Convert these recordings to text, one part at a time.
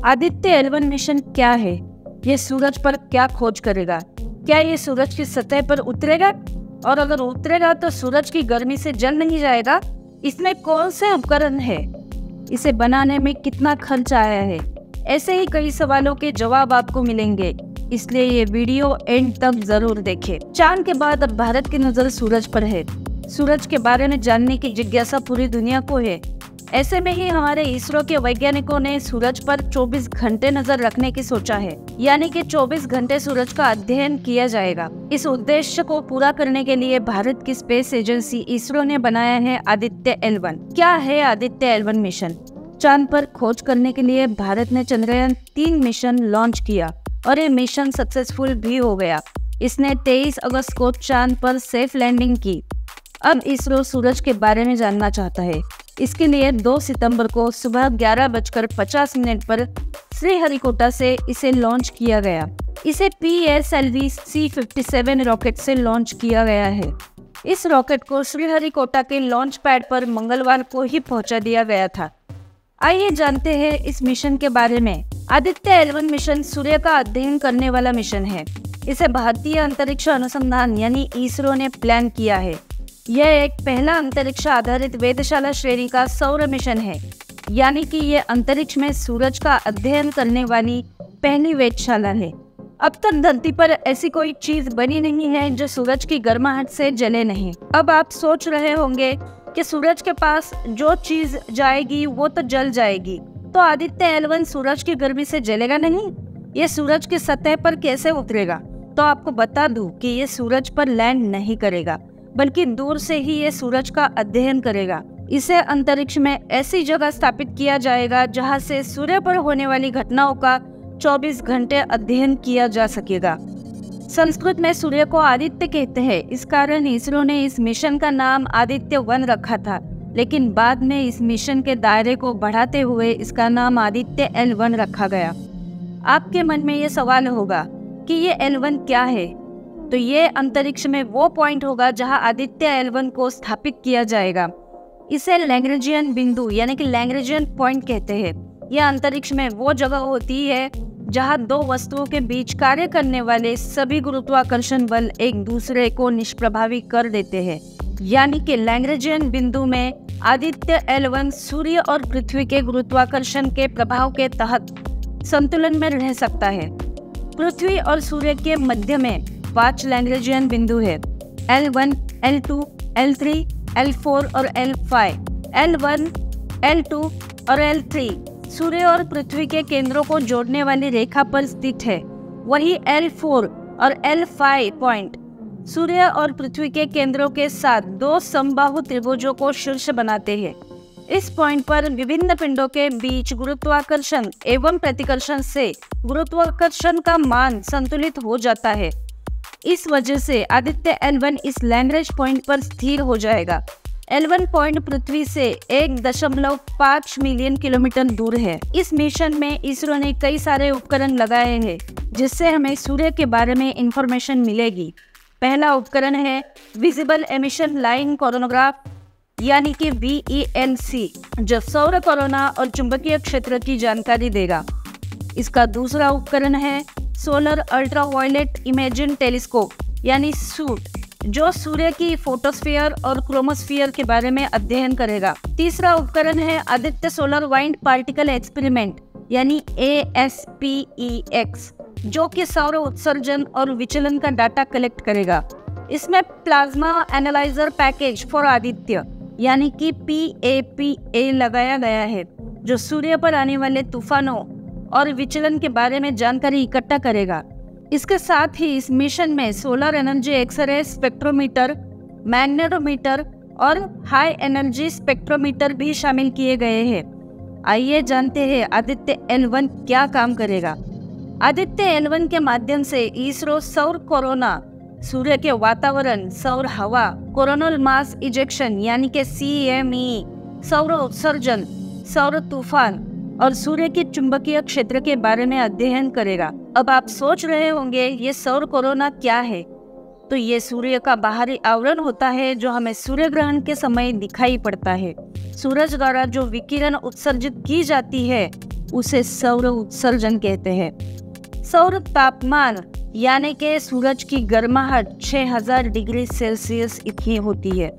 Aditya L1 mission क्या है? ये सूरज पर क्या खोज करेगा? क्या ये सूरज की सतह पर उतरेगा? और अगर उतरेगा तो सूरज की गर्मी से जल नहीं जाएगा? इसमें कौन से उपकरण है? इसे बनाने में कितना खर्च आया है? ऐसे ही कई सवालों के जवाब आपको मिलेंगे, इसलिए ये वीडियो एंड तक जरूर देखें। चांद के बाद अब भारत की नजर सूरज पर है। सूरज के बारे में जानने की जिज्ञासा पूरी दुनिया को है। ऐसे में ही हमारे इसरो के वैज्ञानिकों ने सूरज पर 24 घंटे नजर रखने की सोचा है, यानी कि 24 घंटे सूरज का अध्ययन किया जाएगा। इस उद्देश्य को पूरा करने के लिए भारत की स्पेस एजेंसी इसरो ने बनाया है आदित्य L1। क्या है आदित्य L1 मिशन? चांद पर खोज करने के लिए भारत ने चंद्रयान 3 मिशन लॉन्च किया और ये मिशन सक्सेसफुल भी हो गया। इसने 23 अगस्त को चांद पर सेफ लैंडिंग की। अब इसरो सूरज के बारे में जानना चाहता है। इसके लिए 2 सितंबर को सुबह 11:50 पर श्रीहरिकोटा से इसे लॉन्च किया गया। इसे PSLV C-57 रॉकेट से लॉन्च किया गया है। इस रॉकेट को श्रीहरिकोटा के लॉन्च पैड पर मंगलवार को ही पहुंचा दिया गया था। आइए जानते हैं इस मिशन के बारे में। आदित्य L1 मिशन सूर्य का अध्ययन करने वाला मिशन है। इसे भारतीय अंतरिक्ष अनुसंधान यानी इसरो ने प्लान किया है। यह एक पहला अंतरिक्ष आधारित वेधशाला श्रेणी का सौर मिशन है, यानी कि यह अंतरिक्ष में सूरज का अध्ययन करने वाली पहली वेधशाला है। अब तक धरती पर ऐसी कोई चीज बनी नहीं है जो सूरज की गर्माहट से जले नहीं। अब आप सोच रहे होंगे कि सूरज के पास जो चीज जाएगी वो तो जल जाएगी, तो आदित्य L1 सूरज की गर्मी से जलेगा नहीं? ये सूरज की सतह पर कैसे उतरेगा? तो आपको बता दूं कि ये सूरज पर लैंड नहीं करेगा, बल्कि दूर से ही ये सूरज का अध्ययन करेगा। इसे अंतरिक्ष में ऐसी जगह स्थापित किया जाएगा जहां से सूर्य पर होने वाली घटनाओं का 24 घंटे अध्ययन किया जा सकेगा। संस्कृत में सूर्य को आदित्य कहते हैं, इस कारण इसरो ने इस मिशन का नाम आदित्य 1 रखा था, लेकिन बाद में इस मिशन के दायरे को बढ़ाते हुए इसका नाम आदित्य L1 रखा गया। आपके मन में ये सवाल होगा कि ये L1 क्या है? तो ये अंतरिक्ष में वो पॉइंट होगा जहां आदित्य L1 को स्थापित किया जाएगा। इसे लैग्रेंजियन बिंदु यानी कि लैग्रेंजियन पॉइंट कहते हैं। यह अंतरिक्ष में वो जगह होती है जहां दो वस्तुओं के बीच कार्य करने वाले सभी गुरुत्वाकर्षण बल एक दूसरे को निष्प्रभावी कर देते हैं, यानी कि लैग्रेंजियन बिंदु में आदित्य L1 सूर्य और पृथ्वी के गुरुत्वाकर्षण के प्रभाव के तहत संतुलन में रह सकता है। पृथ्वी और सूर्य के मध्य में 5 लैग्रेंजियन बिंदु है, L1, L2, L3, L4 और L5। L1, L2 और L3 सूर्य और पृथ्वी के केंद्रों को जोड़ने वाली रेखा पर स्थित है। वही L4 और L5 पॉइंट सूर्य और पृथ्वी के केंद्रों के साथ 2 समबाहु त्रिभुजों को शीर्ष बनाते हैं। इस पॉइंट पर विभिन्न पिंडों के बीच गुरुत्वाकर्षण एवं प्रतिकर्षण से गुरुत्वाकर्षण का मान संतुलित हो जाता है। इस वजह से आदित्य L1 इस लैग्रेंज पॉइंट पर स्थिर हो जाएगा। L1 पॉइंट पृथ्वी से 1.5 मिलियन किलोमीटर दूर है। इस मिशन में इसरो ने कई सारे उपकरण लगाए हैं, जिससे हमें सूर्य के बारे में इंफॉर्मेशन मिलेगी। पहला उपकरण है विजिबल एमिशन लाइन कोरोनोग्राफ यानी कि VELC, जो सौर कोरोना और चुंबकीय क्षेत्र की जानकारी देगा। इसका दूसरा उपकरण है सोलर अल्ट्रावायलेट इमेजिंग टेलीस्कोप यानी सूट, जो सूर्य की फोटोस्फीयर और क्रोमोस्फीयर के बारे में अध्ययन करेगा। तीसरा उपकरण है Aditya solar wind particle experiment यानी ASPEX, जो कि सौर उत्सर्जन और विचलन का डाटा कलेक्ट करेगा। इसमें plasma analyser package for Aditya यानी कि PAPA लगाया गया है, जो सूर्य पर आने वाले तूफानों और विचलन के बारे में जानकारी इकट्ठा करेगा। इसके साथ ही इस मिशन में solar energy X ray spectrometer, magnetometer और हाई एनर्जी स्पेक्ट्रोमीटर भी शामिल किए गए हैं। आइए जानते हैं आदित्य L1 क्या काम करेगा। आदित्य L1 के माध्यम से इसरो सौर कोरोना, सूर्य के वातावरण, सौर हवा, कोरोनल मास इजेक्शन यानी कि CME, सौर उत्सर्जन, सौर तूफान और सूर्य के चुंबकीय क्षेत्र के बारे में अध्ययन करेगा। अब आप सोच रहे होंगे ये सौर कोरोना क्या है? तो ये सूर्य का बाहरी आवरण होता है जो हमें सूर्य ग्रहण के समय दिखाई पड़ता है। सूरज द्वारा जो विकिरण उत्सर्जित की जाती है उसे सौर उत्सर्जन कहते हैं। सौर तापमान यानी कि सूरज की गर्माहट 6000 डिग्री सेल्सियस इतनी होती है।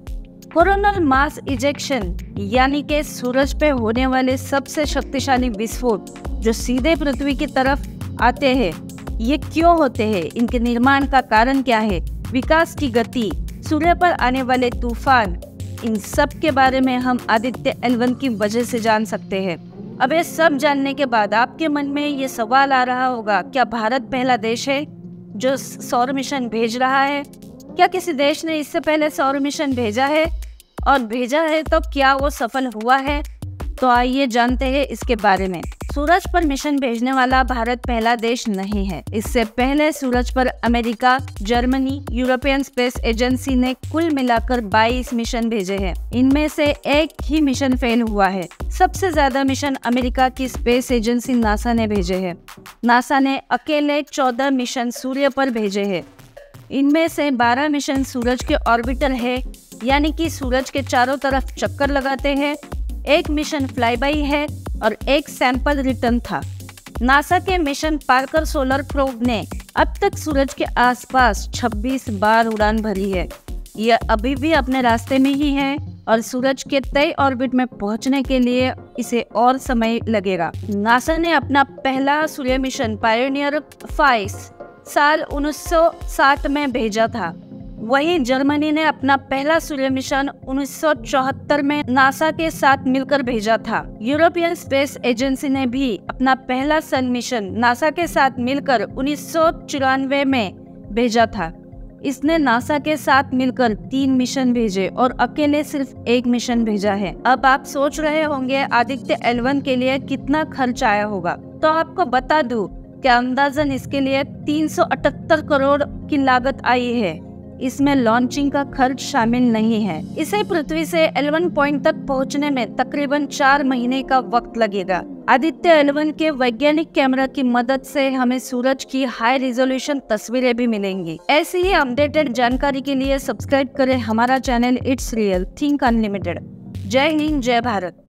कोरोनल मास इजेक्शन यानी कि सूरज पे होने वाले सबसे शक्तिशाली विस्फोट जो सीधे पृथ्वी की तरफ आते हैं, ये क्यों होते हैं, इनके निर्माण का कारण क्या है, विकास की गति, सूर्य पर आने वाले तूफान, इन सब के बारे में हम आदित्य L1 की वजह से जान सकते हैं। अब ये सब जानने के बाद आपके मन में ये सवाल आ रहा होगा, क्या भारत पहला देश है जो सौर मिशन भेज रहा है? क्या किसी देश ने इससे पहले सौर मिशन भेजा है, और भेजा है तो क्या वो सफल हुआ है? तो आइए जानते हैं इसके बारे में। सूरज पर मिशन भेजने वाला भारत पहला देश नहीं है। इससे पहले सूरज पर America, Germany, European space agency ने कुल मिलाकर 22 मिशन भेजे हैं। इनमें से एक ही मिशन फेल हुआ है। सबसे ज्यादा मिशन अमेरिका की स्पेस एजेंसी नासा ने भेजे हैं। नासा ने अकेले 14 मिशन सूर्य पर भेजे हैं। इनमें से 12 मिशन सूरज के ऑर्बिटर है, यानी कि सूरज के चारों तरफ चक्कर लगाते हैं। एक मिशन फ्लाईबाई है और एक सैंपल रिटर्न था। नासा के मिशन पार्कर सोलर प्रोब ने अब तक सूरज के आसपास 26 बार उड़ान भरी है। यह अभी भी अपने रास्ते में ही है और सूरज के तय ऑर्बिट में पहुंचने के लिए इसे और समय लगेगा। नासा ने अपना पहला सूर्य मिशन पायोनियर 5 साल 1960 में भेजा था। वहीं जर्मनी ने अपना पहला सूर्य मिशन 1974 में नासा के साथ मिलकर भेजा था। यूरोपियन स्पेस एजेंसी ने भी अपना पहला सन मिशन नासा के साथ मिलकर 1994 में भेजा था। इसने नासा के साथ मिलकर 3 मिशन भेजे और अकेले सिर्फ एक मिशन भेजा है। अब आप सोच रहे होंगे आदित्य L1 के लिए कितना खर्च आया होगा, तो आपको बता दूं कि अंदाजन इसके लिए 378 करोड़ की लागत आई है। इसमें लॉन्चिंग का खर्च शामिल नहीं है। इसे पृथ्वी से L1 पॉइंट तक पहुंचने में तकरीबन 4 महीने का वक्त लगेगा। आदित्य L1 के वैज्ञानिक कैमरा की मदद से हमें सूरज की हाई रिजोल्यूशन तस्वीरें भी मिलेंगी। ऐसी ही अपडेटेड जानकारी के लिए सब्सक्राइब करें हमारा channel it's real think unlimited. जय हिंद, जय भारत।